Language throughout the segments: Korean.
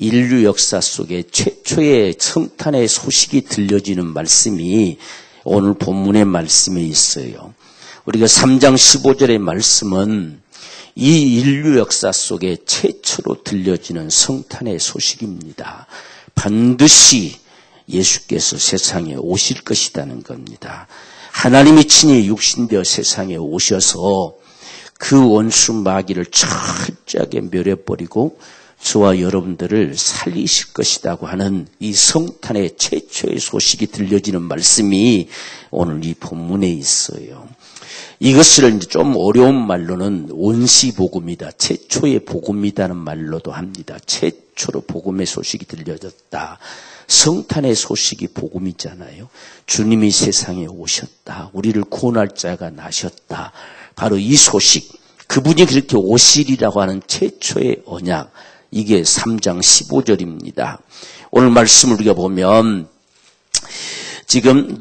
인류 역사 속에 최초의 성탄의 소식이 들려지는 말씀이 오늘 본문의 말씀에 있어요. 우리가 3장 15절의 말씀은 이 인류 역사 속에 최초로 들려지는 성탄의 소식입니다. 반드시 예수께서 세상에 오실 것이라는 겁니다. 하나님이 친히 육신되어 세상에 오셔서 그 원수 마귀를 철저하게 멸해버리고 저와 여러분들을 살리실 것이라고 하는 이 성탄의 최초의 소식이 들려지는 말씀이 오늘 이 본문에 있어요. 이것을 좀 어려운 말로는 원시복음이다, 최초의 복음이라는 말로도 합니다. 최초로 복음의 소식이 들려졌다. 성탄의 소식이 복음이잖아요. 주님이 세상에 오셨다. 우리를 구원할 자가 나셨다. 바로 이 소식, 그분이 그렇게 오시리라고 하는 최초의 언약, 이게 3장 15절입니다. 오늘 말씀을 우리가 보면 지금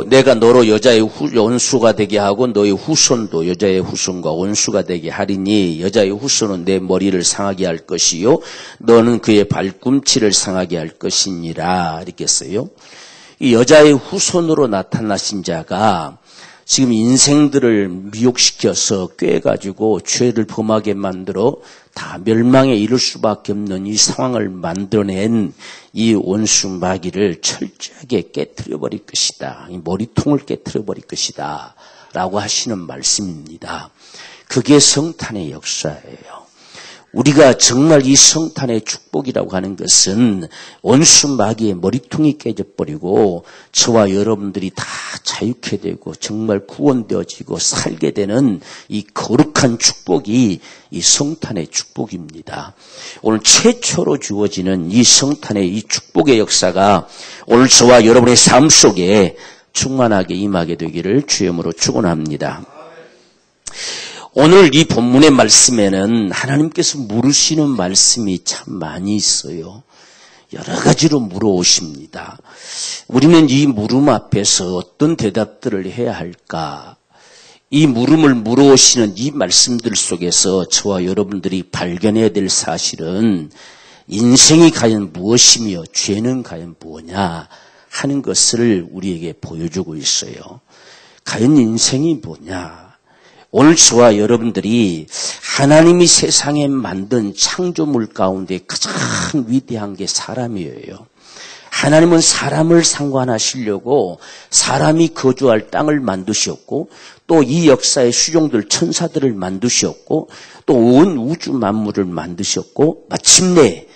내가 너로 여자의 원수가 되게 하고 너의 후손도 여자의 후손과 원수가 되게 하리니 여자의 후손은 내 머리를 상하게 할 것이요 너는 그의 발꿈치를 상하게 할 것이니라 이렇게 써요. 이 여자의 후손으로 나타나신 자가 지금 인생들을 미혹시켜서 꾀가지고 죄를 범하게 만들어 다 멸망에 이를 수밖에 없는 이 상황을 만들어낸 이 원수 마귀를 철저하게 깨트려버릴 것이다. 이 머리통을 깨트려버릴 것이다. 라고 하시는 말씀입니다. 그게 성탄의 역사예요. 우리가 정말 이 성탄의 축복이라고 하는 것은 원수 마귀의 머리통이 깨져버리고 저와 여러분들이 다 자유케 되고 정말 구원되어지고 살게 되는 이 거룩한 축복이 이 성탄의 축복입니다. 오늘 최초로 주어지는 이 성탄의 이 축복의 역사가 오늘 저와 여러분의 삶 속에 충만하게 임하게 되기를 주님으로 축원합니다. 오늘 이 본문의 말씀에는 하나님께서 물으시는 말씀이 참 많이 있어요. 여러 가지로 물어오십니다. 우리는 이 물음 앞에서 어떤 대답들을 해야 할까? 이 물음을 물어오시는 이 말씀들 속에서 저와 여러분들이 발견해야 될 사실은 인생이 과연 무엇이며 죄는 과연 뭐냐 하는 것을 우리에게 보여주고 있어요. 과연 인생이 뭐냐? 오늘 저와 여러분들이 하나님이 세상에 만든 창조물 가운데 가장 위대한 게 사람이에요. 하나님은 사람을 상관하시려고 사람이 거주할 땅을 만드셨고 또 이 역사의 수종들 천사들을 만드셨고 또 온 우주 만물을 만드셨고 마침내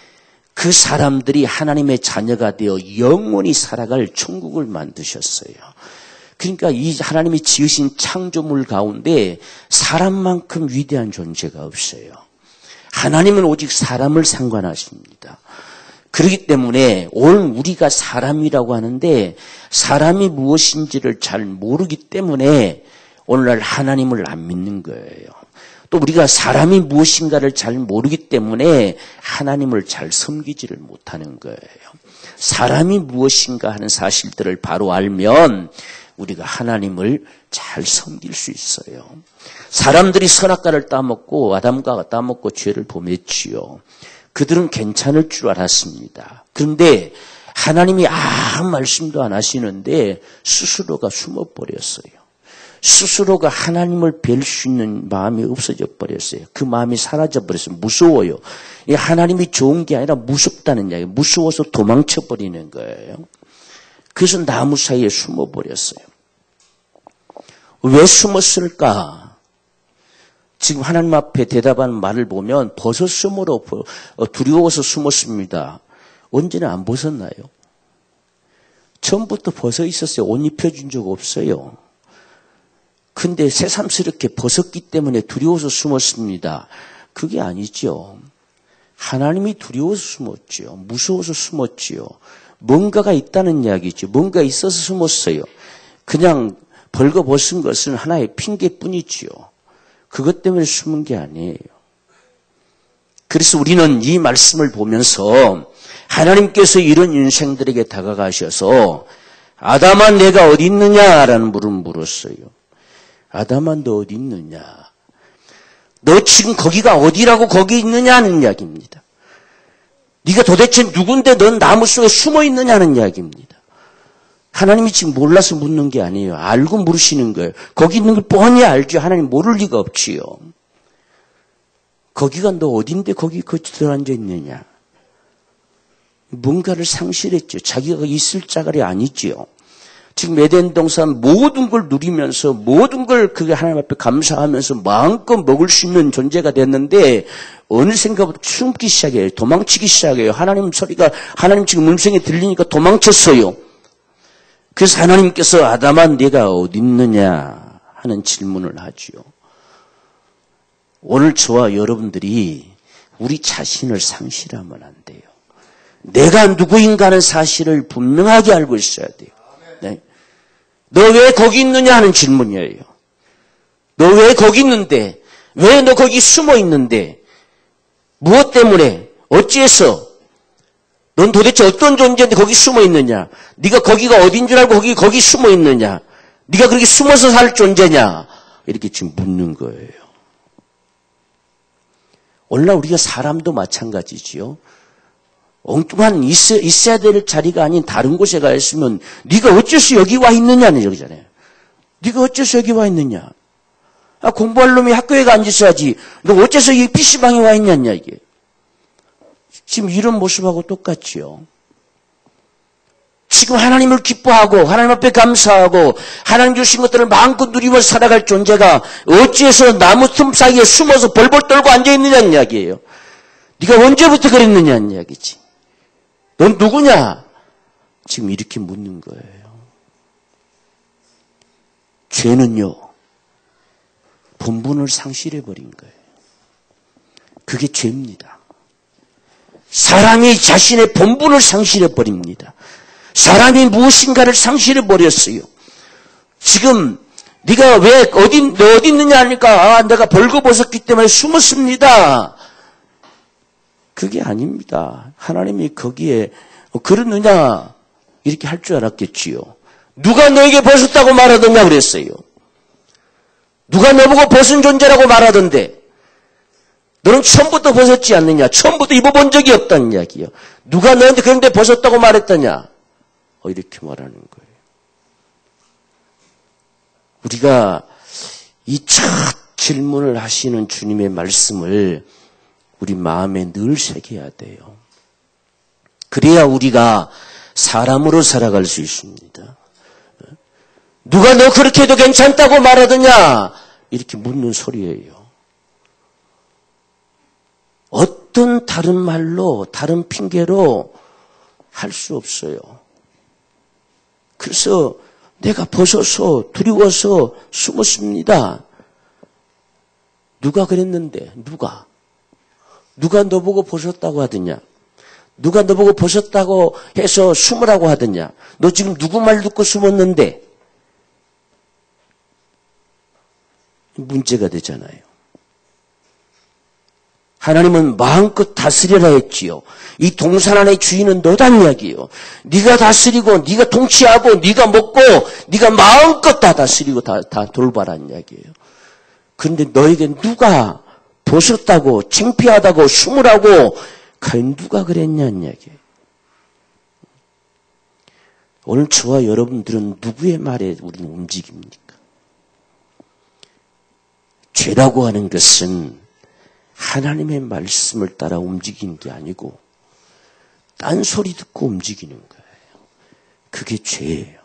그 사람들이 하나님의 자녀가 되어 영원히 살아갈 천국을 만드셨어요. 그러니까 이 하나님이 지으신 창조물 가운데 사람만큼 위대한 존재가 없어요. 하나님은 오직 사람을 상관하십니다. 그렇기 때문에 오늘 우리가 사람이라고 하는데 사람이 무엇인지를 잘 모르기 때문에 오늘날 하나님을 안 믿는 거예요. 또 우리가 사람이 무엇인가를 잘 모르기 때문에 하나님을 잘 섬기지를 못하는 거예요. 사람이 무엇인가 하는 사실들을 바로 알면 우리가 하나님을 잘 섬길 수 있어요. 사람들이 선악과를 따먹고 아담과 따먹고 죄를 범했지요. 그들은 괜찮을 줄 알았습니다. 그런데 하나님이 아무 말씀도 안 하시는데 스스로가 숨어버렸어요. 스스로가 하나님을 뵐 수 있는 마음이 없어져 버렸어요. 그 마음이 사라져 버렸어요. 무서워요. 하나님이 좋은 게 아니라 무섭다는 이야기예요. 무서워서 도망쳐 버리는 거예요. 그래서 나무 사이에 숨어버렸어요. 왜 숨었을까? 지금 하나님 앞에 대답하는 말을 보면 벗어 숨으로 두려워서 숨었습니다. 언제는 안 벗었나요? 처음부터 벗어 있었어요. 옷 입혀준 적 없어요. 근데 새삼스럽게 벗었기 때문에 두려워서 숨었습니다. 그게 아니죠. 하나님이 두려워서 숨었죠. 무서워서 숨었지요. 뭔가가 있다는 이야기죠. 뭔가 있어서 숨었어요. 그냥 벌거벗은 것은 하나의 핑계뿐이지요. 그것 때문에 숨은 게 아니에요. 그래서 우리는 이 말씀을 보면서 하나님께서 이런 인생들에게 다가가셔서 아담아 내가 어디 있느냐라는 물음을 물었어요. 아담아 너 어디 있느냐? 너 지금 거기가 어디라고 거기 있느냐는 이야기입니다. 네가 도대체 누군데 넌 나무 속에 숨어 있느냐는 이야기입니다. 하나님이 지금 몰라서 묻는 게 아니에요. 알고 물으시는 거예요. 거기 있는 걸 뻔히 알죠. 하나님 모를 리가 없지요. 거기가 너 어딘데 거기 들어앉아 있느냐. 뭔가를 상실했죠. 자기가 있을 자갈이 아니지요. 지금 에덴 동산 모든 걸 누리면서 모든 걸 그게 하나님 앞에 감사하면서 마음껏 먹을 수 있는 존재가 됐는데 어느샌가부터 숨기 시작해요. 도망치기 시작해요. 하나님 소리가 하나님 지금 음성이 들리니까 도망쳤어요. 그래서 하나님께서 아담아 네가 어디 있느냐 하는 질문을 하지요. 오늘 저와 여러분들이 우리 자신을 상실하면 안 돼요. 내가 누구인가 하는 사실을 분명하게 알고 있어야 돼요. 네. 너 왜 거기 있느냐 하는 질문이에요. 너 왜 거기 있는데? 왜 너 거기 숨어 있는데? 무엇 때문에? 어찌해서? 넌 도대체 어떤 존재인데 거기 숨어 있느냐? 네가 거기가 어딘 줄 알고 거기 숨어 있느냐? 네가 그렇게 숨어서 살 존재냐? 이렇게 지금 묻는 거예요. 오늘날 우리가 사람도 마찬가지지요. 엉뚱한 있어야 될 자리가 아닌 다른 곳에 가 있으면 네가 어째서 여기 와 있느냐는 얘기잖아요. 네가 어째서 여기 와 있느냐. 공부할 놈이 학교에 가 앉았어야지. 너 어째서 이 PC방에 와 있냐냐 이게. 지금 이런 모습하고 똑같지요. 지금 하나님을 기뻐하고 하나님 앞에 감사하고 하나님 주신 것들을 마음껏 누리면서 살아갈 존재가 어찌해서 나무 틈 사이에 숨어서 벌벌 떨고 앉아있느냐는 이야기예요. 네가 언제부터 그랬느냐는 이야기지. 넌 누구냐? 지금 이렇게 묻는 거예요. 죄는요. 본분을 상실해버린 거예요. 그게 죄입니다. 사람이 자신의 본분을 상실해버립니다. 사람이 무엇인가를 상실해버렸어요. 지금 네가 왜 너 어디 있느냐 하니까 내가 벌거벗었기 때문에 숨었습니다. 그게 아닙니다. 하나님이 거기에 그러느냐 이렇게 할 줄 알았겠지요. 누가 너에게 벗었다고 말하더냐 그랬어요. 누가 너보고 벗은 존재라고 말하던데 너는 처음부터 벗었지 않느냐. 처음부터 입어본 적이 없다는 이야기예요. 누가 너한테 그런데 벗었다고 말했더냐. 이렇게 말하는 거예요. 우리가 이 첫 질문을 하시는 주님의 말씀을 우리 마음에 늘 새겨야 돼요. 그래야 우리가 사람으로 살아갈 수 있습니다. 누가 너 그렇게 해도 괜찮다고 말하더냐? 이렇게 묻는 소리예요. 어떤 다른 말로, 다른 핑계로 할 수 없어요. 그래서 내가 벗어서 두려워서 숨었습니다. 누가 그랬는데? 누가 너보고 벗었다고 하더냐? 누가 너보고 벗었다고 해서 숨으라고 하더냐? 너 지금 누구 말 듣고 숨었는데? 문제가 되잖아요. 하나님은 마음껏 다스려라 했지요. 이 동산 안의 주인은 너란 이야기예요. 네가 다스리고 네가 통치하고 네가 먹고 네가 마음껏 다 다스리고 다 돌봐라는 이야기예요. 그런데 너에게 누가 벗었다고 창피하다고 숨으라고 과연 누가 그랬냐는 이야기예요. 오늘 저와 여러분들은 누구의 말에 우리는 움직입니까? 죄라고 하는 것은 하나님의 말씀을 따라 움직이는 게 아니고 딴소리 듣고 움직이는 거예요. 그게 죄예요.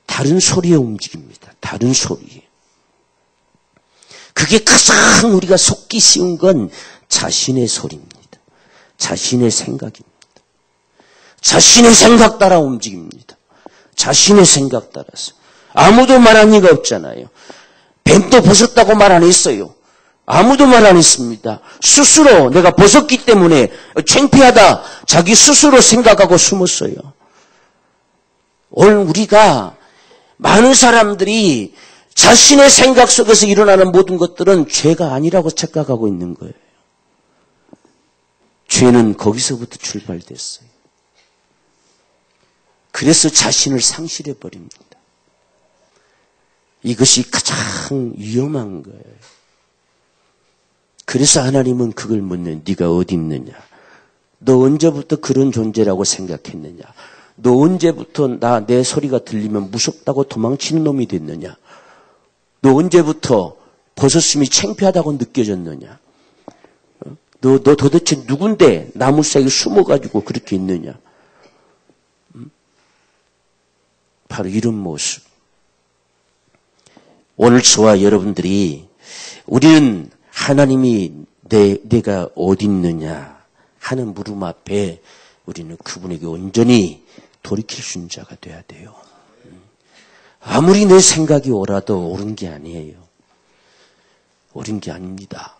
다른 소리에 움직입니다. 다른 소리. 그게 가장 우리가 속기 쉬운 건 자신의 소리입니다. 자신의 생각입니다. 자신의 생각 따라 움직입니다. 자신의 생각 따라서. 아무도 말한 이가 없잖아요. 뱀도 벗었다고 말 안 했어요. 아무도 말 안 했습니다. 스스로 내가 벗었기 때문에 창피하다. 자기 스스로 생각하고 숨었어요. 오늘 우리가 많은 사람들이 자신의 생각 속에서 일어나는 모든 것들은 죄가 아니라고 착각하고 있는 거예요. 죄는 거기서부터 출발됐어요. 그래서 자신을 상실해버립니다. 이것이 가장 위험한 거예요. 그래서 하나님은 그걸 묻는 네가 어디 있느냐. 너 언제부터 그런 존재라고 생각했느냐? 너 언제부터 내 소리가 들리면 무섭다고 도망치는 놈이 됐느냐? 너 언제부터 벗었음이 창피하다고 느껴졌느냐? 너 도대체 누군데 나무 사이에 숨어가지고 그렇게 있느냐? 바로 이런 모습. 오늘 저와 여러분들이 우리는 하나님이 내가 어디 있느냐 하는 물음 앞에 우리는 그분에게 온전히 돌이킬 수 있는 자가 돼야 돼요. 아무리 내 생각이 옳아도 옳은 게 아니에요. 옳은 게 아닙니다.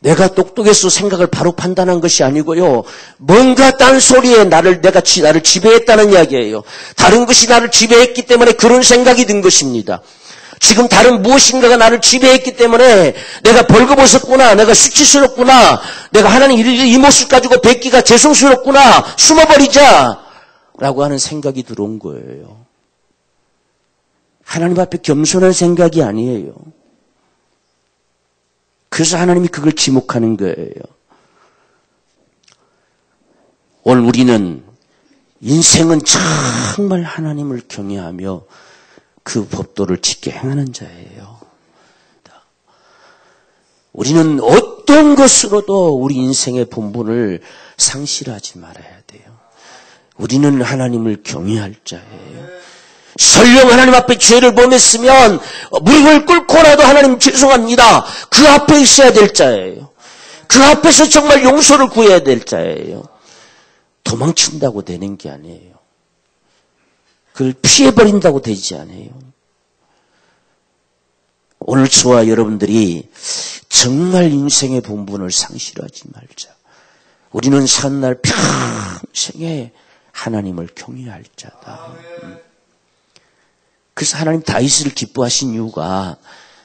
내가 똑똑해서 생각을 바로 판단한 것이 아니고요. 뭔가 딴소리에 나를 지배했다는 이야기예요. 다른 것이 나를 지배했기 때문에 그런 생각이 든 것입니다. 지금 다른 무엇인가가 나를 지배했기 때문에 내가 벌거벗었구나, 내가 수치스럽구나, 내가 하나님 이 모습 가지고 뵙기가 죄송스럽구나, 숨어버리자 라고 하는 생각이 들어온 거예요. 하나님 앞에 겸손한 생각이 아니에요. 그래서 하나님이 그걸 지목하는 거예요. 오늘 우리는 인생은 정말 하나님을 경외하며 그 법도를 지켜 행하는 자예요. 우리는 어떤 것으로도 우리 인생의 본분을 상실하지 말아야 돼요. 우리는 하나님을 경외할 자예요. 설령 하나님 앞에 죄를 범했으면 무릎을 꿇고라도 하나님 죄송합니다. 그 앞에 있어야 될 자예요. 그 앞에서 정말 용서를 구해야 될 자예요. 도망친다고 되는 게 아니에요. 그걸 피해버린다고 되지 않아요. 오늘 저와 여러분들이 정말 인생의 본분을 상실하지 말자. 우리는 사는 날 평생에 하나님을 경외할 자다. 그래서 하나님 다윗을 기뻐하신 이유가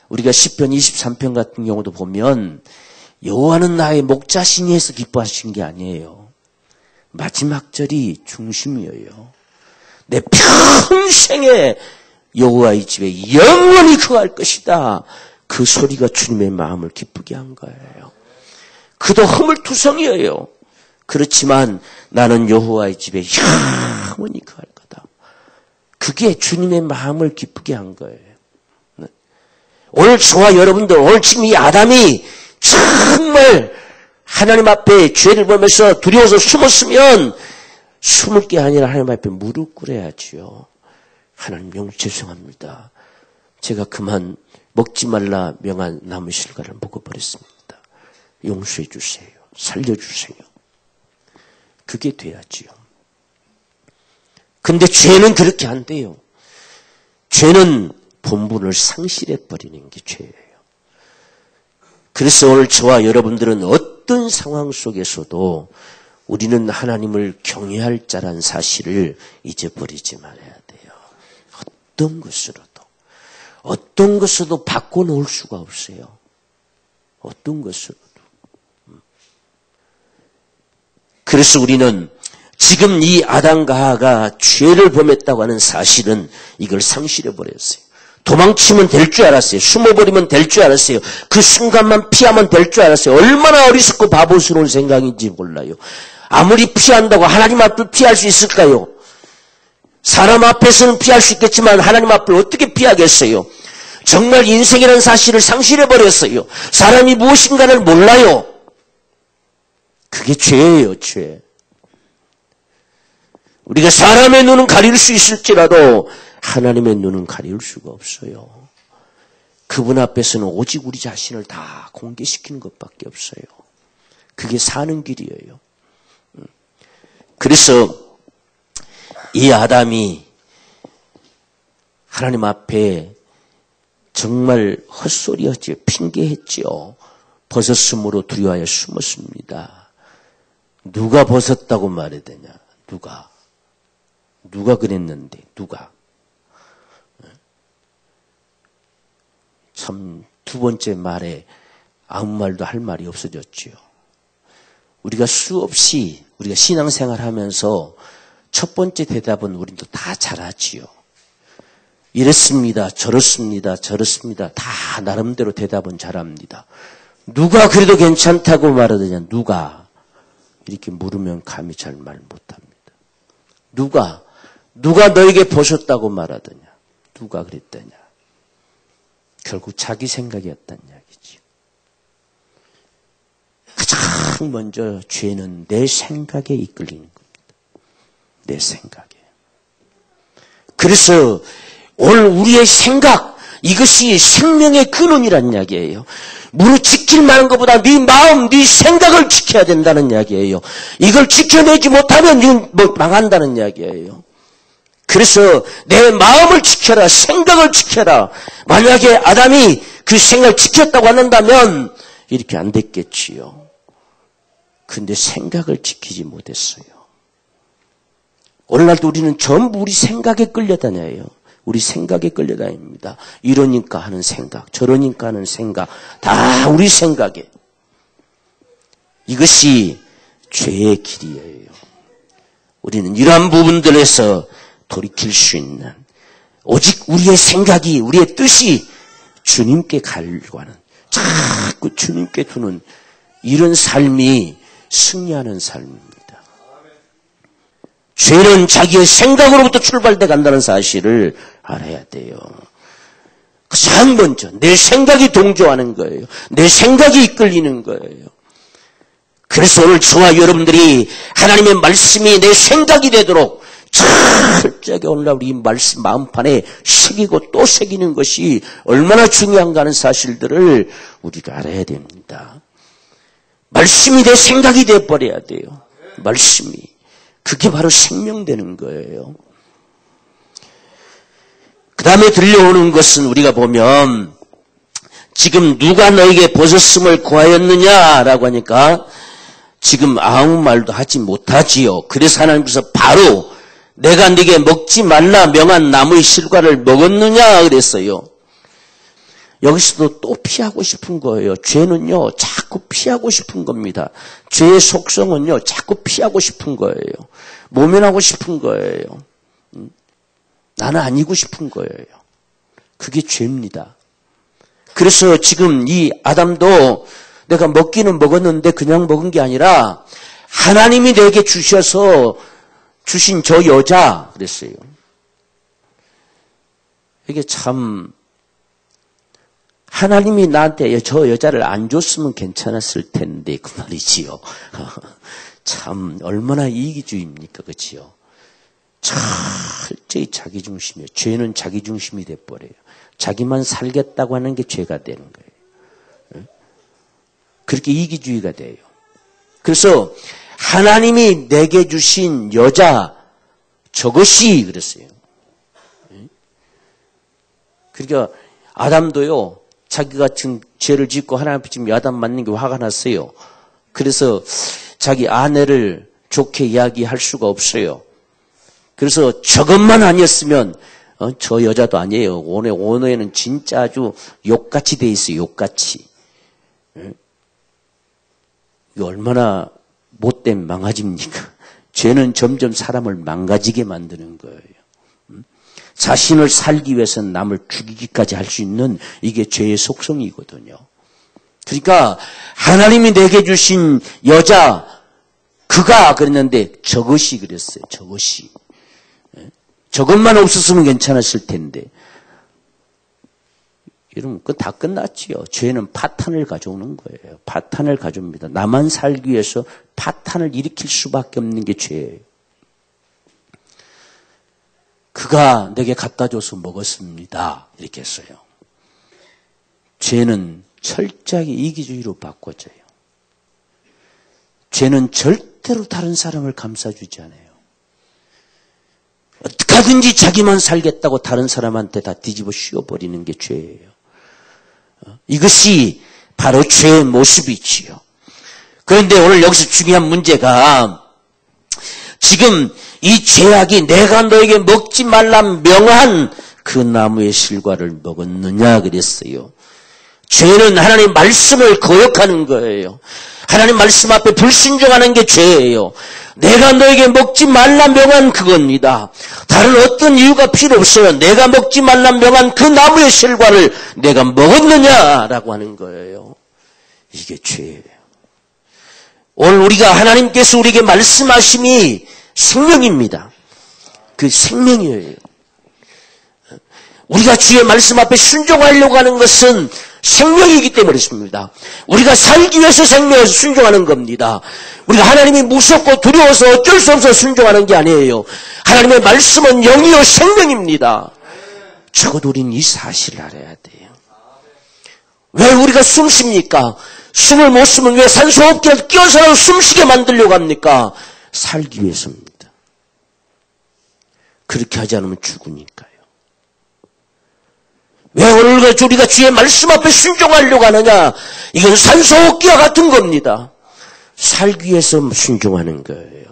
우리가 시편 23편 같은 경우도 보면 여호와는 나의 목자시니 해서 기뻐하신 게 아니에요. 마지막 절이 중심이에요. 내 평생에 여호와의 집에 영원히 거할 것이다. 그 소리가 주님의 마음을 기쁘게 한 거예요. 그도 허물투성이에요. 그렇지만 나는 여호와의 집에 영원히 거할 거다. 그게 주님의 마음을 기쁘게 한 거예요. 오늘 저와 여러분들, 오늘 지금 이 아담이 정말 하나님 앞에 죄를 보면서 두려워서 숨었으면 숨을 게 아니라 하나님 앞에 무릎 꿇어야지요. 하나님 죄송합니다. 제가 그만 먹지 말라 명한 나무 실과를 먹어버렸습니다. 용서해 주세요. 살려주세요. 그게 돼야지요. 근데 죄는 그렇게 안 돼요. 죄는 본분을 상실해버리는 게 죄예요. 그래서 오늘 저와 여러분들은 어떤 상황 속에서도 우리는 하나님을 경외할 자란 사실을 잊어버리지 말아야 돼요. 어떤 것으로도 바꿔놓을 수가 없어요. 어떤 것으로도. 그래서 우리는 지금 이 아담과 하와가 죄를 범했다고 하는 사실은 이걸 상실해버렸어요. 도망치면 될 줄 알았어요. 숨어버리면 될 줄 알았어요. 그 순간만 피하면 될 줄 알았어요. 얼마나 어리석고 바보스러운 생각인지 몰라요. 아무리 피한다고 하나님 앞을 피할 수 있을까요? 사람 앞에서는 피할 수 있겠지만 하나님 앞을 어떻게 피하겠어요? 정말 인생이라는 사실을 상실해버렸어요. 사람이 무엇인가를 몰라요. 그게 죄예요, 죄. 우리가 사람의 눈은 가릴 수 있을지라도 하나님의 눈은 가릴 수가 없어요. 그분 앞에서는 오직 우리 자신을 다 공개시키는 것밖에 없어요. 그게 사는 길이에요. 그래서 이 아담이 하나님 앞에 정말 헛소리였지요. 핑계했지요. 벗었으므로 두려워하여 숨었습니다. 누가 벗었다고 말해야 되냐? 누가 그랬는데? 누가? 참 두 번째 말에 아무 말도 할 말이 없어졌지요. 우리가 수없이 우리가 신앙생활 하면서 첫 번째 대답은 우리도 다 잘하지요. 이랬습니다. 저렇습니다. 다 나름대로 대답은 잘합니다. 누가 그래도 괜찮다고 말하느냐? 누가? 이렇게 물으면 감히 잘 말 못합니다. 누가 너에게 보셨다고 말하더냐? 누가 그랬더냐? 결국 자기 생각이었단 이야기지. 가장 먼저 죄는 내 생각에 이끌리는 겁니다. 내 생각에. 그래서 오늘 우리의 생각, 이것이 생명의 근원이라는 이야기예요. 무릇 지킬 만한 것보다 네 마음, 네 생각을 지켜야 된다는 이야기예요. 이걸 지켜내지 못하면 네 망한다는 이야기예요. 그래서 내 마음을 지켜라, 생각을 지켜라. 만약에 아담이 그 생각을 지켰다고 한다면 이렇게 안 됐겠지요. 근데 생각을 지키지 못했어요. 오늘날도 우리는 전부 우리 생각에 끌려다녀요. 우리 생각에 끌려다닙니다. 이러니까 하는 생각, 저러니까 하는 생각, 다 우리 생각에. 이것이 죄의 길이에요. 우리는 이러한 부분들에서 돌이킬 수 있는, 오직 우리의 생각이, 우리의 뜻이 주님께 가려고 하는, 자꾸 주님께 두는 이런 삶이 승리하는 삶입니다. 죄는 자기의 생각으로부터 출발돼 간다는 사실을 알아야 돼요. 가장 먼저 내 생각이 동조하는 거예요. 내 생각이 이끌리는 거예요. 그래서 오늘 저와 여러분들이 하나님의 말씀이 내 생각이 되도록 철저하게 오늘날 우리 말씀 마음판에 새기고 또 새기는 것이 얼마나 중요한가 하는 사실들을 우리가 알아야 됩니다. 말씀이 내 생각이 되어버려야 돼요. 말씀이. 그게 바로 생명되는 거예요. 그 다음에 들려오는 것은 우리가 보면 지금 누가 너에게 벗었음을 구하였느냐라고 하니까 지금 아무 말도 하지 못하지요. 그래서 하나님께서 바로 내가 네게 먹지 말라 명한 나무의 실과를 먹었느냐 그랬어요. 여기서도 또 피하고 싶은 거예요. 죄는요, 자꾸 피하고 싶은 겁니다. 죄의 속성은요, 자꾸 피하고 싶은 거예요. 모면하고 싶은 거예요. 나는 아니고 싶은 거예요. 그게 죄입니다. 그래서 지금 이 아담도 내가 먹기는 먹었는데 그냥 먹은 게 아니라 하나님이 내게 주셔서 주신 저 여자 그랬어요. 이게 참 하나님이 나한테 저 여자를 안 줬으면 괜찮았을 텐데 그 말이지요. 참 얼마나 이기주의입니까, 그렇지요? 철저히 자기중심이에요. 죄는 자기중심이 돼버려요. 자기만 살겠다고 하는 게 죄가 되는 거예요. 그렇게 이기주의가 돼요. 그래서 하나님이 내게 주신 여자 저것이 그랬어요. 그러니까 아담도요. 자기가 지금 죄를 짓고 하나님 앞에 지금 아담 맞는 게 화가 났어요. 그래서 자기 아내를 좋게 이야기할 수가 없어요. 그래서 저것만 아니었으면 저 여자도 아니에요. 오늘에는 진짜 아주 욕같이 돼 있어요. 욕같이. 이거 얼마나 못된 망가집니까? 죄는 점점 사람을 망가지게 만드는 거예요. 자신을 살기 위해서는 남을 죽이기까지 할 수 있는 이게 죄의 속성이거든요. 그러니까 하나님이 내게 주신 여자 그가 그랬는데 저것이 그랬어요. 저것이. 저것만 없었으면 괜찮았을 텐데. 여러분 그건 다 끝났지요. 죄는 파탄을 가져오는 거예요. 파탄을 가져옵니다. 나만 살기 위해서 파탄을 일으킬 수밖에 없는 게 죄예요. 그가 내게 갖다 줘서 먹었습니다. 이렇게 했어요. 죄는 철저하게 이기주의로 바꿔져요. 죄는 절대로 다른 사람을 감싸주지 않아요. 어떻게든지 자기만 살겠다고 다른 사람한테 다 뒤집어 씌워버리는 게 죄예요. 이것이 바로 죄의 모습이지요. 그런데 오늘 여기서 중요한 문제가 지금 이 죄악이 내가 너에게 먹지 말라 명한 그 나무의 실과를 먹었느냐 그랬어요. 죄는 하나님 말씀을 거역하는 거예요. 하나님 말씀 앞에 불순종하는 게 죄예요. 내가 너에게 먹지 말라 명한 그겁니다. 다른 어떤 이유가 필요 없어요. 내가 먹지 말라 명한 그 나무의 실과를 내가 먹었느냐라고 하는 거예요. 이게 죄예요. 오늘 우리가 하나님께서 우리에게 말씀하심이 생명입니다. 그 생명이에요. 우리가 주의 말씀 앞에 순종하려고 하는 것은 생명이기 때문에 그렇습니다. 우리가 살기 위해서 생명에서 순종하는 겁니다. 우리가 하나님이 무섭고 두려워서 어쩔 수 없어서 순종하는 게 아니에요. 하나님의 말씀은 영이요 생명입니다. 적어도 우리는 이 사실을 알아야 돼요. 왜 우리가 숨 쉽니까? 숨을 못 쉬면 왜 산소호흡기를 끼워서 숨쉬게 만들려고 합니까? 살기 위해서입니다. 그렇게 하지 않으면 죽으니까요. 왜 오늘 우리가 주의 말씀 앞에 순종하려고 하느냐? 이건 산소호흡기와 같은 겁니다. 살기 위해서 순종하는 거예요.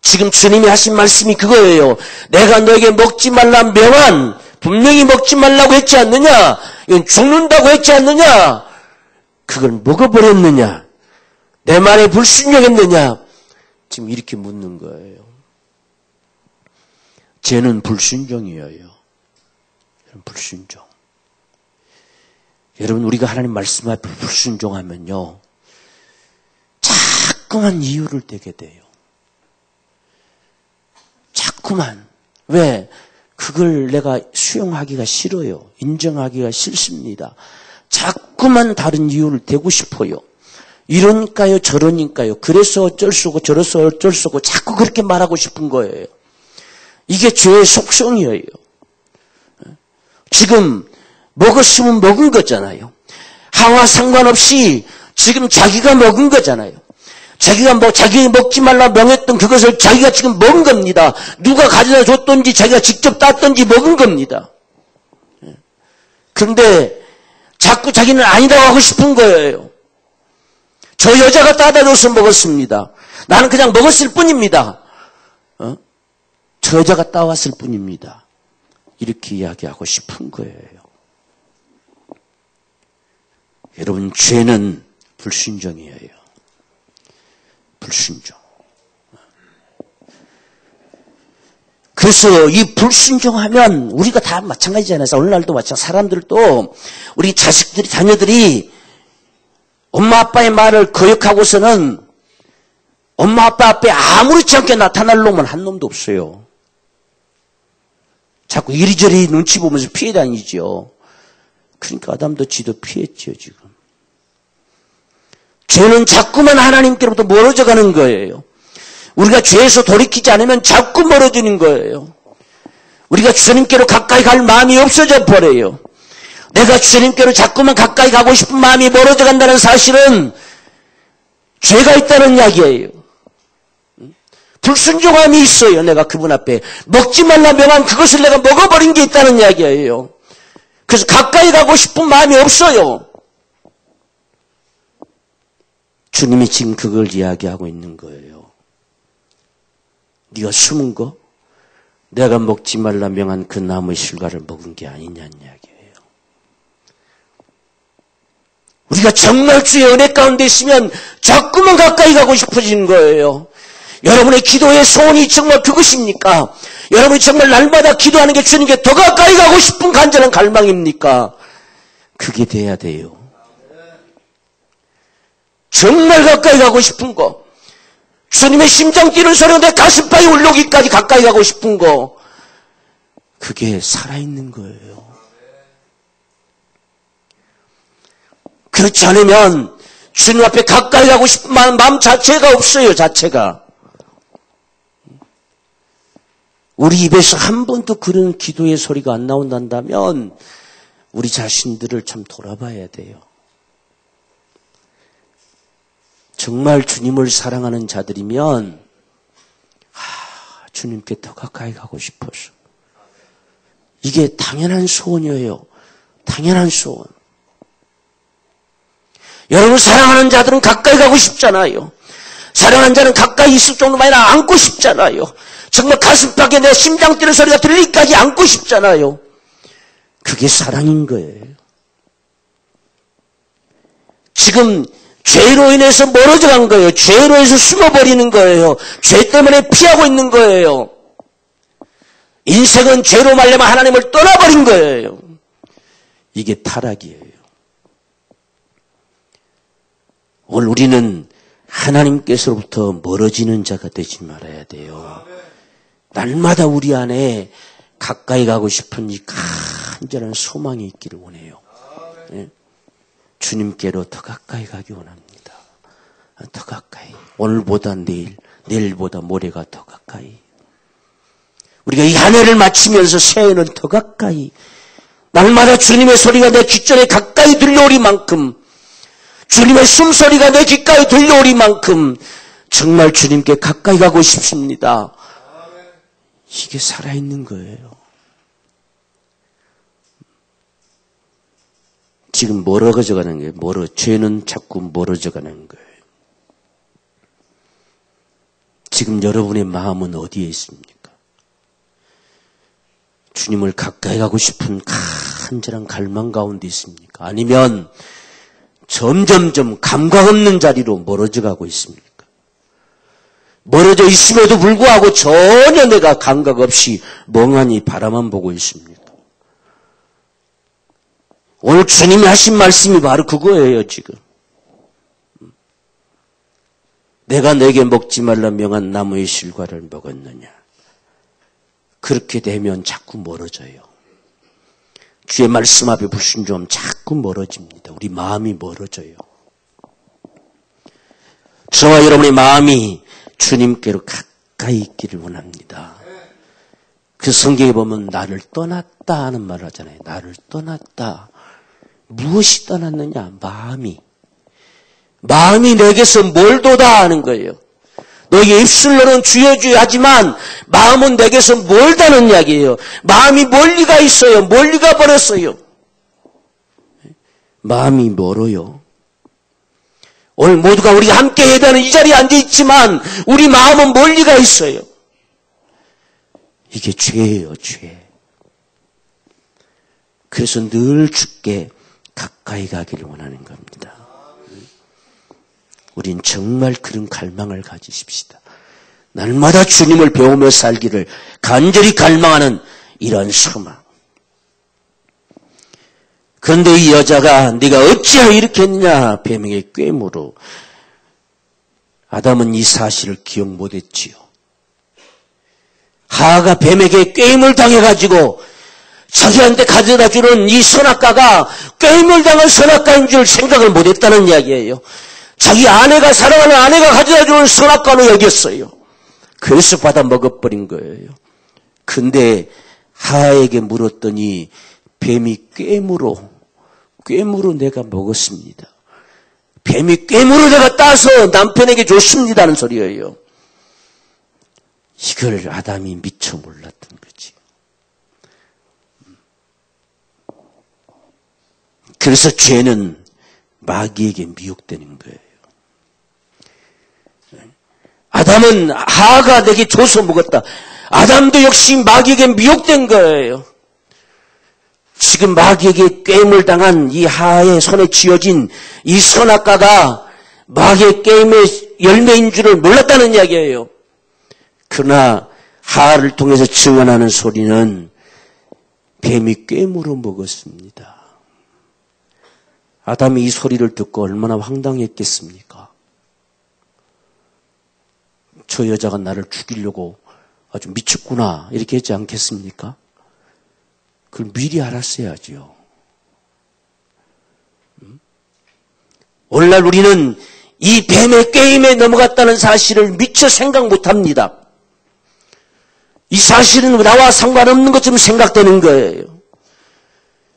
지금 주님이 하신 말씀이 그거예요. 내가 너에게 먹지 말라 명한 분명히 먹지 말라고 했지 않느냐? 이건 죽는다고 했지 않느냐? 그걸 먹어버렸느냐? 내 말에 불순종했느냐? 지금 이렇게 묻는 거예요. 죄는 불순종이에요. 불순종. 여러분 우리가 하나님 말씀 앞에 불순종하면요. 자꾸만 이유를 대게 돼요. 자꾸만. 왜? 그걸 내가 수용하기가 싫어요. 인정하기가 싫습니다. 자꾸만 다른 이유를 대고 싶어요. 이러니까요, 저러니까요. 그래서 어쩔 수 없고 저래서 어쩔 수 없고 자꾸 그렇게 말하고 싶은 거예요. 이게 죄의 속성이에요. 지금 먹었으면 먹은 거잖아요. 하와 상관없이 지금 자기가 먹은 거잖아요. 자기가 먹지 말라 명했던 그것을 자기가 지금 먹은 겁니다. 누가 가져다 줬던지 자기가 직접 땄던지 먹은 겁니다. 그런데 자꾸 자기는 아니라고 하고 싶은 거예요. 저 여자가 따다 줘서 먹었습니다. 나는 그냥 먹었을 뿐입니다. 저 여자가 따왔을 뿐입니다. 이렇게 이야기하고 싶은 거예요. 여러분, 죄는 불순종이에요. 불순종. 그래서 이 불순종하면 우리가 다 마찬가지잖아요. 오늘날도 마찬가지. 사람들도 우리 자식들이, 자녀들이 엄마 아빠의 말을 거역하고서는 엄마 아빠 앞에 아무렇지 않게 나타날 놈은 한 놈도 없어요. 자꾸 이리저리 눈치 보면서 피해 다니죠. 그러니까 아담도 지도 피했죠, 지금. 죄는 자꾸만 하나님께로부터 멀어져 가는 거예요. 우리가 죄에서 돌이키지 않으면 자꾸 멀어지는 거예요. 우리가 주님께로 가까이 갈 마음이 없어져 버려요. 내가 주님께로 자꾸만 가까이 가고 싶은 마음이 멀어져 간다는 사실은 죄가 있다는 이야기예요. 불순종함이 있어요. 내가 그분 앞에 먹지 말라 명한 그것을 내가 먹어버린 게 있다는 이야기예요. 그래서 가까이 가고 싶은 마음이 없어요. 주님이 지금 그걸 이야기하고 있는 거예요. 네가 숨은 거 내가 먹지 말라 명한 그 나무의 실과를 먹은 게 아니냐는 이야기예요. 우리가 정말 주의 은혜 가운데 있으면 자꾸만 가까이 가고 싶어지는 거예요. 여러분의 기도의 소원이 정말 그것입니까? 여러분이 정말 날마다 기도하는 게 주님께 더 가까이 가고 싶은 간절한 갈망입니까? 그게 돼야 돼요. 정말 가까이 가고 싶은 거. 주님의 심장 뛰는 소리가 내 가슴팍에 울려오기까지 가까이 가고 싶은 거. 그게 살아있는 거예요. 그렇지 않으면 주님 앞에 가까이 가고 싶은 마음 자체가 없어요. 자체가. 우리 입에서 한 번도 그런 기도의 소리가 안 나온다면 우리 자신들을 참 돌아봐야 돼요. 정말 주님을 사랑하는 자들이면 주님께 더 가까이 가고 싶어서. 이게 당연한 소원이에요. 당연한 소원. 여러분 사랑하는 자들은 가까이 가고 싶잖아요. 사랑하는 자는 가까이 있을 정도만 아니라 안고 싶잖아요. 정말 가슴팍에 내 심장 뛰는 소리가 들리기까지 안고 싶잖아요. 그게 사랑인 거예요. 지금 죄로 인해서 멀어져 간 거예요. 죄로 인해서 숨어버리는 거예요. 죄 때문에 피하고 있는 거예요. 인생은 죄로 말려면 하나님을 떠나버린 거예요. 이게 타락이에요. 오늘 우리는 하나님께서로부터 멀어지는 자가 되지 말아야 돼요. 날마다 우리 안에 가까이 가고 싶은 이 간절한 소망이 있기를 원해요. 네. 주님께로 더 가까이 가기 원합니다. 더 가까이. 오늘보다 내일, 내일보다 모레가 더 가까이. 우리가 이 한 해를 마치면서 새해는 더 가까이. 날마다 주님의 소리가 내 귓전에 가까이 들려오리만큼, 주님의 숨소리가 내 귓가에 들려오리만큼 정말 주님께 가까이 가고 싶습니다. 이게 살아있는 거예요. 지금 멀어져 가는 거예요. 죄는 자꾸 멀어져 가는 거예요. 지금 여러분의 마음은 어디에 있습니까? 주님을 가까이 가고 싶은 간절한 갈망 가운데 있습니까? 아니면 점점점 감각 없는 자리로 멀어져 가고 있습니까? 멀어져 있음에도 불구하고 전혀 내가 감각 없이 멍하니 바라만 보고 있습니다. 오늘 주님이 하신 말씀이 바로 그거예요, 지금. 내가 내게 먹지 말라 명한 나무의 실과를 먹었느냐. 그렇게 되면 자꾸 멀어져요. 주의 말씀 앞에 불순종하면 자꾸 멀어집니다. 우리 마음이 멀어져요. 저와 여러분의 마음이 주님께로 가까이 있기를 원합니다. 그 성경에 보면 나를 떠났다 하는 말을 하잖아요. 나를 떠났다. 무엇이 떠났느냐? 마음이 내게서 멀도다 하는 거예요. 너희 입술로는 주여 주여 하지만 마음은 내게서 멀다는 이야기예요. 마음이 멀리가 있어요. 멀리가 버렸어요. 마음이 멀어요. 오늘 모두가 우리가 함께 예배하는 이 자리에 앉아있지만 우리 마음은 멀리가 있어요. 이게 죄예요, 죄. 그래서 늘 주께 가까이 가기를 원하는 겁니다. 우린 정말 그런 갈망을 가지십시다. 날마다 주님을 배우며 살기를 간절히 갈망하는 이런 소망. 그런데 이 여자가 네가 어찌하여 이렇게 했느냐 뱀에게 꿰물어. 아담은 이 사실을 기억 못했지요. 하하가 뱀에게 꿰물 당해가지고 자기한테 가져다주는 이 선악과가 꿰물당한 선악과인 줄 생각을 못했다는 이야기예요. 자기 아내가 사랑하는 아내가 가져다주는 선악과로 여겼어요. 그래서 받아 먹어버린 거예요. 근데 하하에게 물었더니 뱀이 꿰물어 내가 먹었습니다. 뱀이 꿰물어 내가 따서 남편에게 줬습니다는 소리예요. 이걸 아담이 미처 몰랐던 거지. 그래서 죄는 마귀에게 미혹되는 거예요. 아담은 하하가 내게 줘서 먹었다. 아담도 역시 마귀에게 미혹된 거예요. 지금 마귀에게 꿰물 당한 이 하하의 손에 쥐어진 이 선악과가 마귀의 게임의 열매인 줄을 몰랐다는 이야기예요. 그러나 하하를 통해서 증언하는 소리는 뱀이 꿰물어 먹었습니다. 아담이 이 소리를 듣고 얼마나 황당했겠습니까? 저 여자가 나를 죽이려고 아주 미쳤구나 이렇게 했지 않겠습니까? 그걸 미리 알았어야죠. 오늘날 우리는 이 뱀의 게임에 넘어갔다는 사실을 미처 생각 못합니다. 이 사실은 나와 상관없는 것처럼 생각되는 거예요.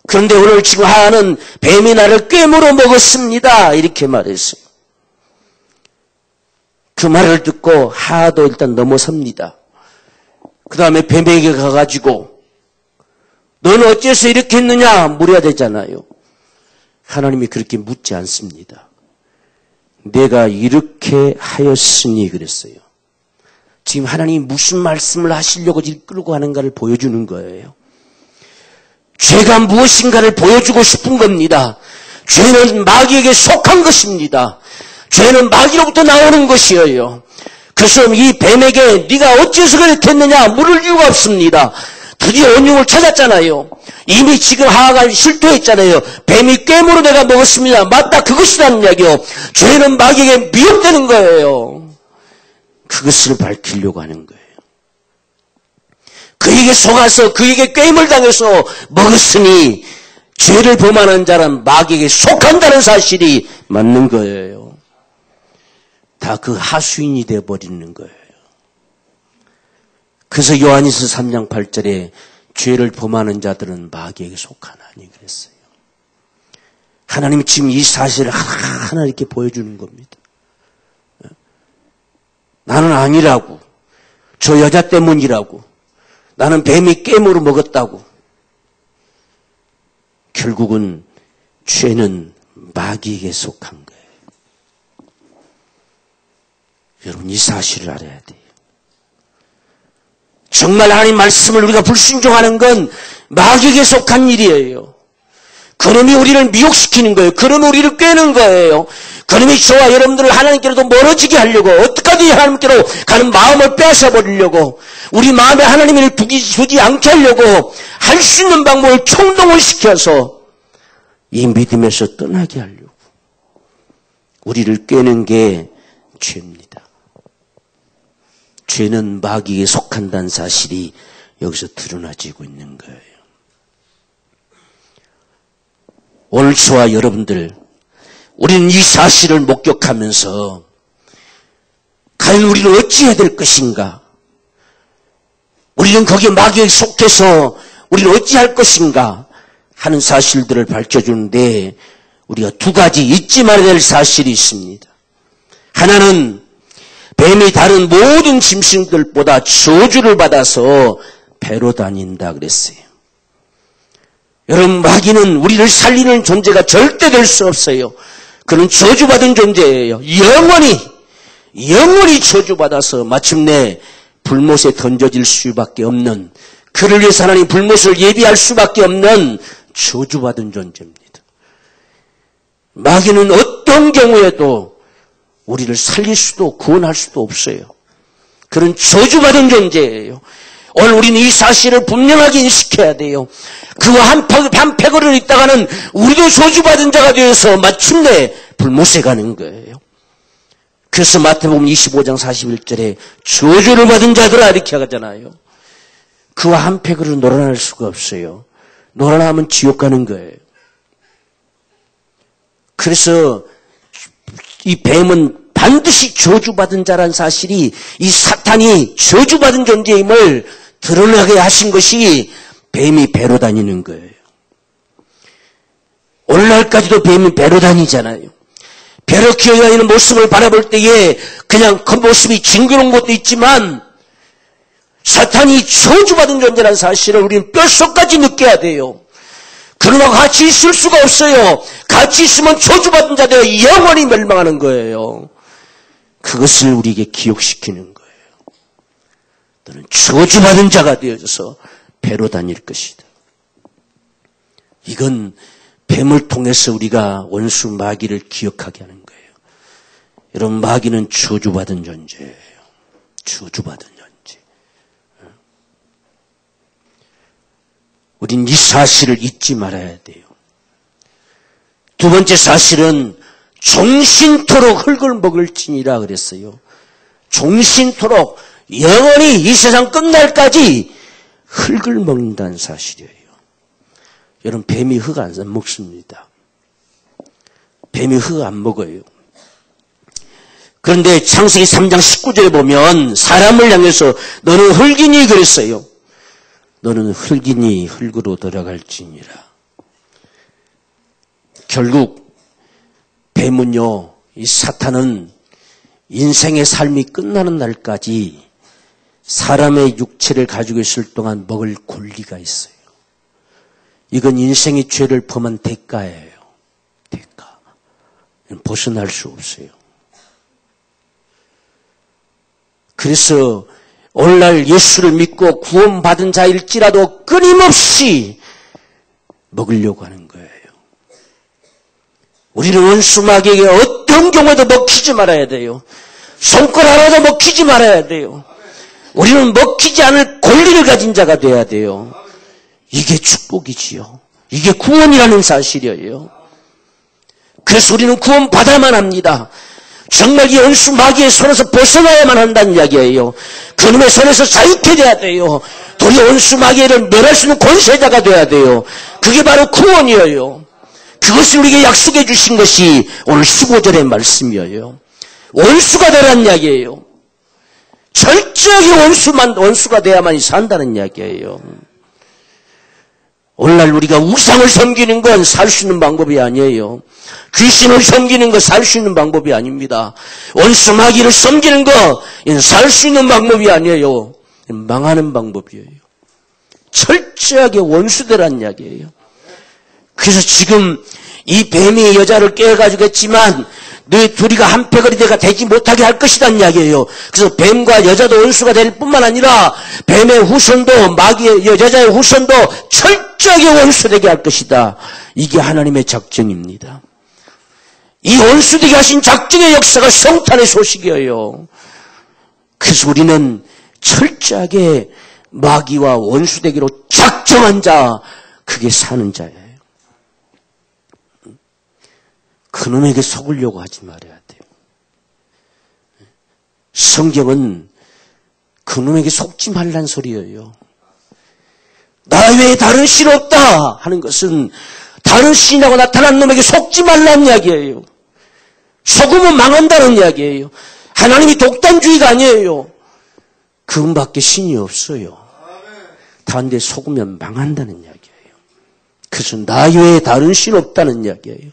그런데 오늘 지금 하하는 뱀이 나를 꿰물어 먹었습니다 이렇게 말했어요. 그 말을 듣고 하하도 일단 넘어섭니다. 그 다음에 뱀에게 가가지고 너는 어째서 이렇게 했느냐 물어야 되잖아요. 하나님이 그렇게 묻지 않습니다. 내가 이렇게 하였으니 그랬어요. 지금 하나님이 무슨 말씀을 하시려고 끌고 하는가를 보여주는 거예요. 죄가 무엇인가를 보여주고 싶은 겁니다. 죄는 마귀에게 속한 것입니다. 죄는 마귀로부터 나오는 것이에요. 그래서 이 뱀에게 네가 어째서 그렇게 했느냐 물을 이유가 없습니다. 드디어 온유를 찾았잖아요. 이미 지금 하하가 실토했잖아요. 뱀이 꿰물어 내가 먹었습니다. 맞다, 그것이라는 이야기요. 죄는 마귀에게 미혹되는 거예요. 그것을 밝히려고 하는 거예요. 그에게 속아서 그에게 꿰물 당해서 먹었으니 죄를 범하는 자는 마귀에게 속한다는 사실이 맞는 거예요. 다 그 하수인이 되어버리는 거예요. 그래서 요한일서 3장 8절에 죄를 범하는 자들은 마귀에게 속하나니 그랬어요. 하나님이 지금 이 사실을 하나하나 이렇게 보여주는 겁니다. 나는 아니라고. 저 여자 때문이라고. 나는 뱀이 깨물어 먹었다고. 결국은 죄는 마귀에게 속한 거예요. 여러분, 이 사실을 알아야 돼요. 정말 하나님 말씀을 우리가 불순종하는 건 마귀에게 속한 일이에요. 그놈이 우리를 미혹시키는 거예요. 그놈이 우리를 꿰는 거예요. 그놈이 저와 여러분들을 하나님께로도 멀어지게 하려고, 어떻게든 하나님께로 가는 마음을 빼앗아버리려고, 우리 마음에 하나님을 두지 않게 하려고 할 수 있는 방법을 총동을 시켜서 이 믿음에서 떠나게 하려고 우리를 꿰는 게 죄입니다. 죄는 마귀에게 속한다는 사실이 여기서 드러나지고 있는 거예요. 오늘 저와 여러분들, 우리는 이 사실을 목격하면서 과연 우리는 어찌해야 될 것인가? 우리는 거기에 마귀에게 속해서 우리는 어찌할 것인가? 하는 사실들을 밝혀주는데 우리가 두 가지 잊지 말아야 될 사실이 있습니다. 하나는 뱀이 다른 모든 짐승들보다 저주를 받아서 배로 다닌다 그랬어요. 여러분, 마귀는 우리를 살리는 존재가 절대 될 수 없어요. 그는 저주받은 존재예요. 영원히 저주받아서 마침내 불못에 던져질 수밖에 없는, 그를 위해서 하나님 불못을 예비할 수밖에 없는 저주받은 존재입니다. 마귀는 어떤 경우에도 우리를 살릴 수도 구원할 수도 없어요. 그런 저주받은 존재예요. 오늘 우리는 이 사실을 분명하게 인식해야 돼요. 그와 한 패거리를 있다가는 우리도 저주받은 자가 되어서 마침내 불못에 가는 거예요. 그래서 마태복음 25장 41절에 저주를 받은 자들아 이렇게 하잖아요. 그와 한 패거리로 놀아날 수가 없어요. 놀아나면 지옥 가는 거예요. 그래서 이 뱀은 반드시 저주받은 자란 사실이, 이 사탄이 저주받은 존재임을 드러나게 하신 것이 뱀이 배로 다니는 거예요. 오늘날까지도 뱀이 배로 다니잖아요. 배로 기어다니는 모습을 바라볼 때에 그냥 그 모습이 징그러운 것도 있지만 사탄이 저주받은 존재라는 사실을 우리는 뼛속까지 느껴야 돼요. 그러나 같이 있을 수가 없어요. 같이 있으면 저주받은 자들이 영원히 멸망하는 거예요. 그것을 우리에게 기억시키는 거예요. 너는 저주받은 자가 되어져서 배로 다닐 것이다. 이건 뱀을 통해서 우리가 원수 마귀를 기억하게 하는 거예요. 여러분, 마귀는 저주받은 존재예요. 저주받은 존재. 우린 이 사실을 잊지 말아야 돼요. 두 번째 사실은 종신토록 흙을 먹을지니라 그랬어요. 종신토록 영원히 이 세상 끝날까지 흙을 먹는다는 사실이에요. 여러분, 뱀이 흙 안 먹습니다. 뱀이 흙 안 먹어요. 그런데 창세기 3장 19절에 보면 사람을 향해서 너는 흙이니 그랬어요. 너는 흙이니 흙으로 돌아갈지니라. 결국 뱀은요, 이 사탄은 인생의 삶이 끝나는 날까지 사람의 육체를 가지고 있을 동안 먹을 권리가 있어요. 이건 인생의 죄를 범한 대가예요. 대가. 벗어날 수 없어요. 그래서 오늘날 예수를 믿고 구원받은 자일지라도 끊임없이 먹으려고 하는 거예요. 우리는 원수 마귀에게 어떤 경우에도 먹히지 말아야 돼요. 손가락 하나도 먹히지 말아야 돼요. 우리는 먹히지 않을 권리를 가진 자가 돼야 돼요. 이게 축복이지요. 이게 구원이라는 사실이에요. 그래서 우리는 구원받아야만 합니다. 정말 이 원수 마귀의 손에서 벗어나야만 한다는 이야기예요. 그놈의 손에서 자유케 돼야 돼요. 도리 원수 마귀를 멸할 수 있는 권세자가 돼야 돼요. 그게 바로 구원이에요. 그것을 우리에게 약속해 주신 것이 오늘 15절의 말씀이에요. 원수가 되라는 이야기예요. 철저하게 원수가 돼야만이 산다는 이야기예요. 오늘날 우리가 우상을 섬기는 건 살 수 있는 방법이 아니에요. 귀신을 섬기는 건 살 수 있는 방법이 아닙니다. 원수 마귀를 섬기는 거 살 수 있는 방법이 아니에요. 망하는 방법이에요. 철저하게 원수되라는 이야기예요. 그래서 지금 이 뱀이 여자를 깨가지고 했지만 너희 둘이가 한 패거리가 되지 못하게 할 것이라는 이야기예요. 그래서 뱀과 여자도 원수가 될 뿐만 아니라 뱀의 후손도 마귀의 여자의 후손도 철저하게 원수되게 할 것이다. 이게 하나님의 작정입니다. 이 원수되게 하신 작정의 역사가 성탄의 소식이에요. 그래서 우리는 철저하게 마귀와 원수되기로 작정한 자, 그게 사는 자예요. 그놈에게 속으려고 하지 말아야 돼요. 성경은 그놈에게 속지 말란 소리예요. 나 외에 다른 신 없다 하는 것은 다른 신이라고 나타난 놈에게 속지 말란 이야기예요. 속으면 망한다는 이야기예요. 하나님이 독단주의가 아니에요. 그분밖에 신이 없어요. 다른데 속으면 망한다는 이야기예요. 그래서 나 외에 다른 신 없다는 이야기예요.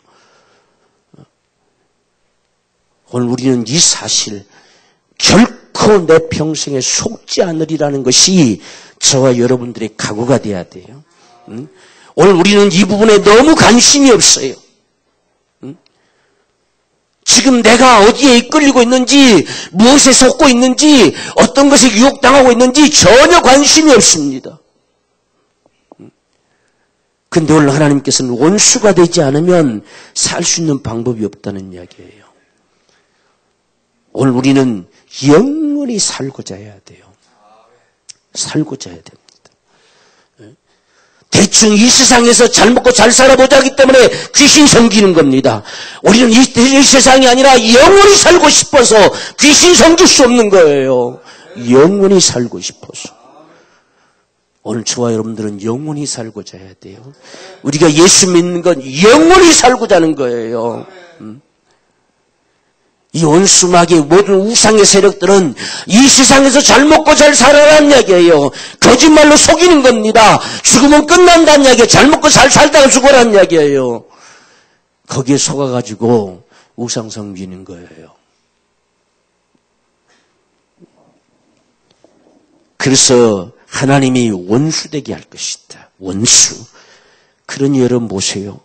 오늘 우리는 이 사실 결코 내 평생에 속지 않으리라는 것이 저와 여러분들의 각오가 돼야 돼요. 오늘 우리는 이 부분에 너무 관심이 없어요. 지금 내가 어디에 이끌리고 있는지, 무엇에 속고 있는지, 어떤 것에 유혹당하고 있는지 전혀 관심이 없습니다. 근데 오늘 하나님께서는 원수가 되지 않으면 살 수 있는 방법이 없다는 이야기예요. 오늘 우리는 영원히 살고자 해야 돼요. 살고자 해야 됩니다. 대충 이 세상에서 잘 먹고 잘 살아보자 하기 때문에 귀신 섬기는 겁니다. 우리는 이 세상이 아니라 영원히 살고 싶어서 귀신 섬길 수 없는 거예요. 영원히 살고 싶어서. 오늘 저와 여러분들은 영원히 살고자 해야 돼요. 우리가 예수 믿는 건 영원히 살고자 하는 거예요. 이 원수마귀의 모든 우상의 세력들은 이 세상에서 잘 먹고 잘 살아라는 이야기예요. 거짓말로 속이는 겁니다. 죽으면 끝난다는 이야기예요. 잘 먹고 잘 살다가 죽어라는 이야기예요. 거기에 속아가지고 우상 섬기는 거예요. 그래서 하나님이 원수되게 할 것이다. 원수. 그러니 여러분 보세요.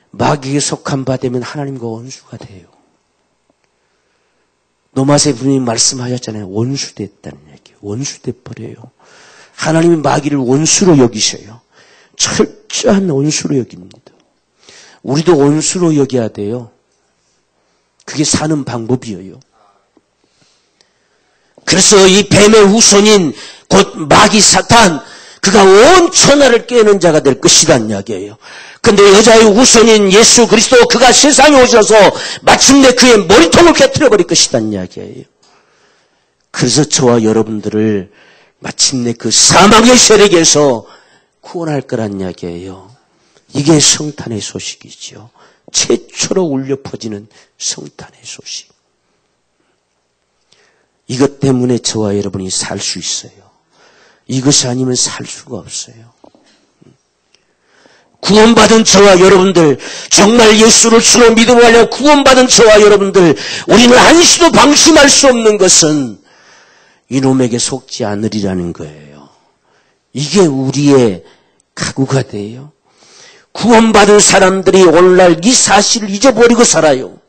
마귀에 속한 바 되면 하나님과 원수가 돼요. 노마세 부님이 말씀하셨잖아요. 원수됐다는 얘기예요. 원수돼 버려요. 하나님이 마귀를 원수로 여기셔요. 철저한 원수로 여깁니다. 우리도 원수로 여겨야 돼요. 그게 사는 방법이에요. 그래서 이 뱀의 후손인 곧 마귀 사탄, 그가 온 천하를 깨는 자가 될 것이란 이야기예요. 근데 여자의 후손인 예수 그리스도, 그가 세상에 오셔서 마침내 그의 머리통을 깨트려버릴 것이란 이야기예요. 그래서 저와 여러분들을 마침내 그 사망의 세력에서 구원할 거란 이야기예요. 이게 성탄의 소식이죠. 최초로 울려 퍼지는 성탄의 소식. 이것 때문에 저와 여러분이 살 수 있어요. 이것이 아니면 살 수가 없어요. 구원받은 저와 여러분들, 정말 예수를 주로 믿음하려 구원받은 저와 여러분들, 우리는 한시도 방심할 수 없는 것은 이놈에게 속지 않으리라는 거예요. 이게 우리의 각오가 돼요. 구원받은 사람들이 오늘날 이 사실을 잊어버리고 살아요.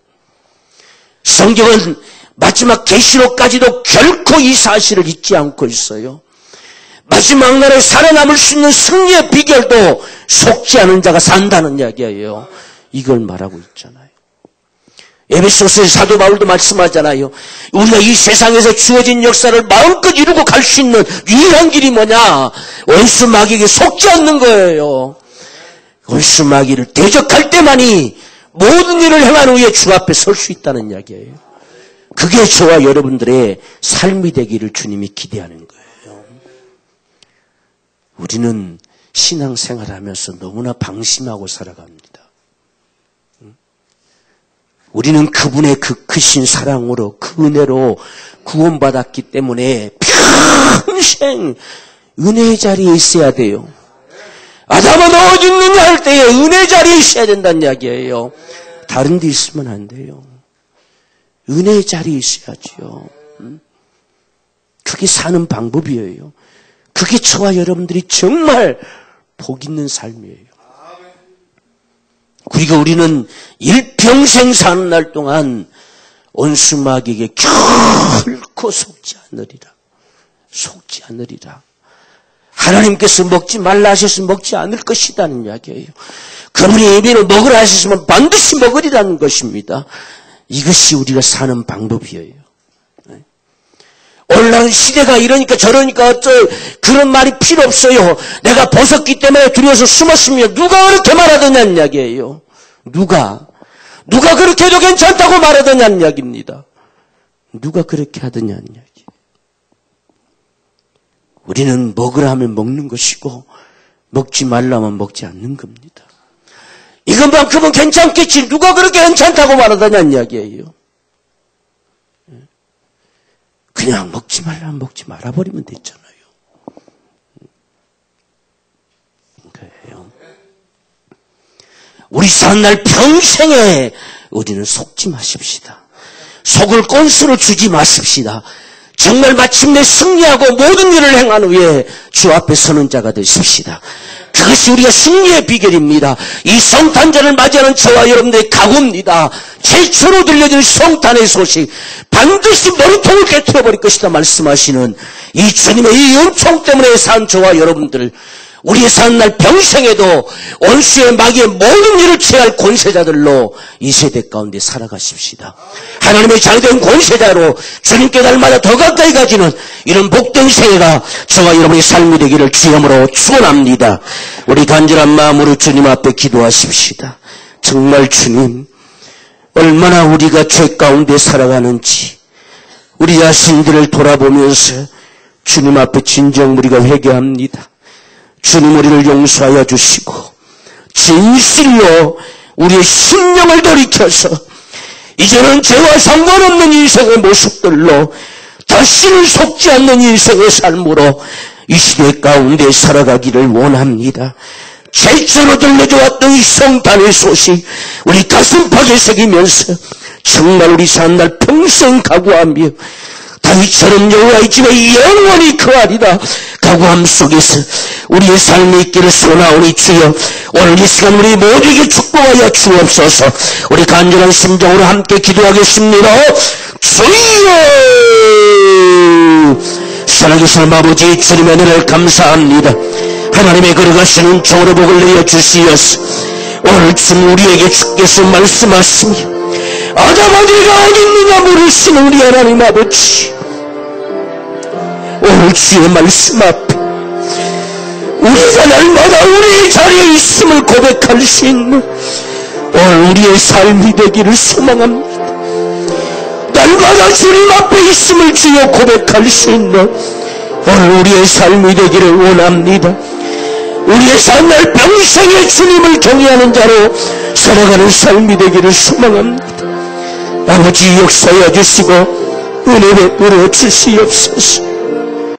성경은 마지막 계시록까지도 결코 이 사실을 잊지 않고 있어요. 마지막 날에 살아남을 수 있는 승리의 비결도 속지 않은 자가 산다는 이야기예요. 이걸 말하고 있잖아요. 에베소서의 사도 바울도 말씀하잖아요. 우리가 이 세상에서 주어진 역사를 마음껏 이루고 갈 수 있는 유일한 길이 뭐냐? 원수 마귀에게 속지 않는 거예요. 원수 마귀를 대적할 때만이 모든 일을 행한 후에 주 앞에 설 수 있다는 이야기예요. 그게 저와 여러분들의 삶이 되기를 주님이 기대하는 거예요. 우리는 신앙생활하면서 너무나 방심하고 살아갑니다. 우리는 그분의 그 크신 사랑으로, 그 은혜로 구원받았기 때문에 평생 은혜의 자리에 있어야 돼요. 아담은 어디 있느냐 할 때에 은혜 자리에 있어야 된다는 이야기예요. 다른 데 있으면 안 돼요. 은혜의 자리에 있어야지요. 그게 사는 방법이에요. 그게 저와 여러분들이 정말 복 있는 삶이에요. 그리고 우리는 일평생 사는 날 동안 원수마귀에게 결코 속지 않으리라. 속지 않으리라. 하나님께서 먹지 말라 하셨으면 먹지 않을 것이라는 이야기예요. 그분이 예비를 먹으라 하셨으면 반드시 먹으리라는 것입니다. 이것이 우리가 사는 방법이에요. 오늘날 시대가 이러니까 저러니까 그런 말이 필요 없어요. 내가 벗었기 때문에 두려워서 숨었으며 누가 그렇게 말하더냐는 이야기예요. 누가 그렇게 해도 괜찮다고 말하더냐는 이야기입니다. 누가 그렇게 하더냐는 이야기. 우리는 먹으라 하면 먹는 것이고 먹지 말라면 먹지 않는 겁니다. 이것만큼은 괜찮겠지. 누가 그렇게 괜찮다고 말하더냐는 이야기예요. 그냥 먹지 말라면 먹지 말아버리면 됐잖아요. 그래요. 우리 사는 날 평생에 우리는 속지 마십시다. 속을 꼰수로 주지 마십시다. 정말 마침내 승리하고 모든 일을 행한 후에 주 앞에 서는 자가 되십시다. 그것이 우리가 승리의 비결입니다. 이 성탄절을 맞이하는 저와 여러분들의 각오입니다. 최초로 들려진 성탄의 소식, 반드시 머리통을 깨트려버릴 것이다 말씀하시는 이 주님의 이 은총 때문에 산 저와 여러분들, 우리의 사는 날 평생에도 원수의 마귀의 모든 일을 취할 권세자들로 이 세대 가운데 살아가십시다. 하나님의 자녀된 권세자로 주님께 날마다 더 가까이 가지는 이런 복된 생애가 저와 여러분의 삶이 되기를 주님으로 축원합니다. 우리 간절한 마음으로 주님 앞에 기도하십시다. 정말 주님, 얼마나 우리가 죄 가운데 살아가는지 우리 자신들을 돌아보면서 주님 앞에 진정 우리가 회개합니다. 주님 우리를 용서하여 주시고 진실로 우리의 심령을 돌이켜서 이제는 죄와 상관없는 인생의 모습들로 다시는 속지 않는 인생의 삶으로 이 시대 가운데 살아가기를 원합니다. 최초로 들려줘왔던 이 성탄의 소식 우리 가슴팍에 새기면서 정말 우리 사는 날 평생 각오하며 다윗처럼 여호와의 집에 영원히 거하리라 각오함 속에서 우리의 삶이 있기를 소원하오니 주여, 오늘 이 시간 우리 모두에게 축복하여 주옵소서. 우리 간절한 심정으로 함께 기도하겠습니다. 주여, 살아계신 아버지 주님의 은혜를 감사합니다. 하나님의 걸어가시는 종으로 복을 내어 주시어서 오늘 쯤 우리에게 주께서 말씀하시며 아담 어디가 어디 있느냐 물으시는 우리 하나님 아버지, 오늘 주의 말씀 앞에 우리가 날마다 우리의 자리에 있음을 고백할 수 있는 오늘 우리의 삶이 되기를 소망합니다. 날마다 주님 앞에 있음을 주여 고백할 수 있는 오늘 우리의 삶이 되기를 원합니다. 우리의 삶을 평생에 주님을 경외하는 자로 살아가는 삶이 되기를 소망합니다. 아버지 역사해 주시고 은혜 베풀어 주시옵소서.